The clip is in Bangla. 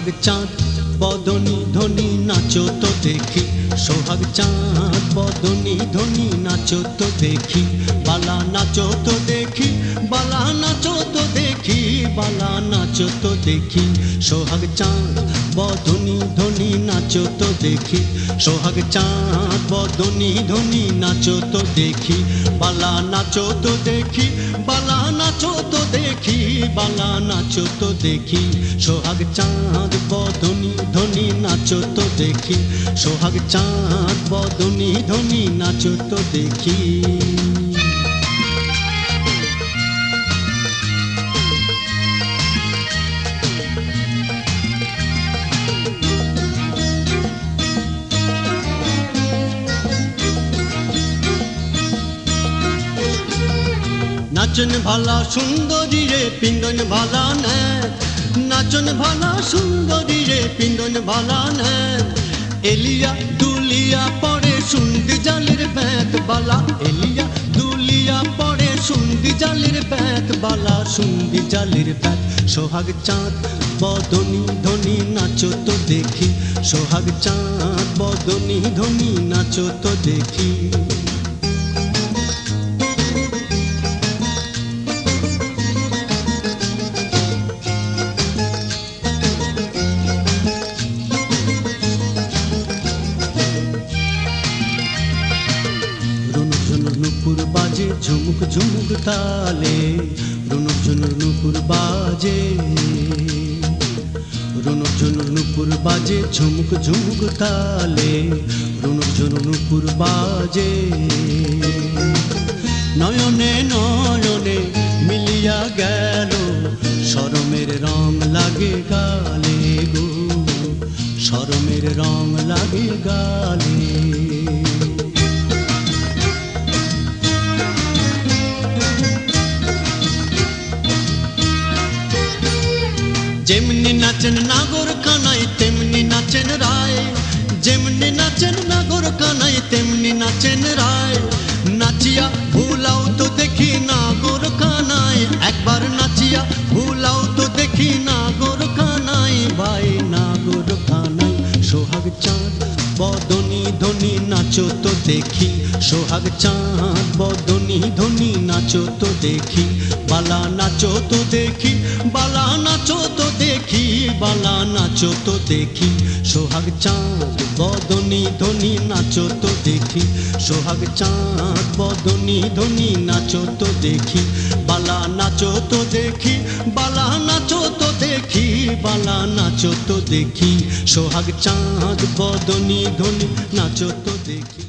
সোহাগ চাঁদ বদনী ধ্বনি নাচো তো দেখি, সোহাগ চাঁদ বদনী ধ্বনি নাচো তো দেখি, বালা নাচো তো দেখি, বালা নাচো তো দেখি, বালা নাচো তো দেখি, সোহাগ চাঁদ বদনী ধ্বনি নাচো তো দেখি, সোহাগ চাঁদ বদনী ধ্বনি নাচো তো দেখি, বালা নাচো তো দেখি, বালা নাচো তো দেখি, বালা নাচো তো দেখি, সোহাগ চাঁদ বদনী ধ্বনি নাচো তো দেখি, সোহাগ চাঁদ বদনী ধ্বনি নাচো তো দেখি। নাচন ভালা সুন্দরী রে পিন্দন ভালা নে, নাচন ভালা সুন্দরী রে পিন্দন ভালা নে, এলিয়া দুলিয়া পড়ে সুন্দি জালের ব্যাত বালা, এলিয়া দুলিয়া পড়ে সুন্দি জালের ব্যাত বালা, সুন্দি জালের ব্যাত, সোহাগ চাঁদ বদনী ধ্বনি নাচো তো দেখি, সোহাগ চাঁদ বদনী ধ্বনি নাচো তো দেখি। নুপুর বাজে ঝুমুক ঝুমুক তালে, রুনুক ঝুনুর নুপুর বাজে, রুনুক ঝুনুর নুপুর বাজে ঝুমুক ঝুমুক তালে, রুনুক ঝুনুর নুপুর বাজে, নয়নে নয়নে মিলিয়া গেল শরমের রং লাগে গালে গো, শরমের রং লাগে গালে। যেমনি নাচেন নাগর কানাই তেমনি নাচেন রায়, যেমনি নাচেন নাগর কানাই তেমনি নাচেন রায়, নাচিয়া ভুলাও তো দেখি নাগর কানাই, একবার নাচিয়া ভুলাও তো দেখি নাগর কানাই, ভাই নাগর কানাই, সোহাগ চাঁদ বদনী ধ্বনি নাচো তো দেখি, সোহাগ চাঁদ বদনী ধ্বনি নাচো তো দেখি, বালা নাচো তো দেখি, বালা নাচো তো দেখি, বালা নাচো তো দেখি, সোহাগ চাঁদ বদনী ধ্বনি নাচো তো দেখি, সোহাগ চাঁদ বদনী ধ্বনি নাচো তো দেখি, বালা নাচো তো দেখি, বালা নাচো তো দেখি, বালা নাচো তো দেখি, সোহাগ চাঁদ বদনী ধ্বনি নাচো তো দেখি।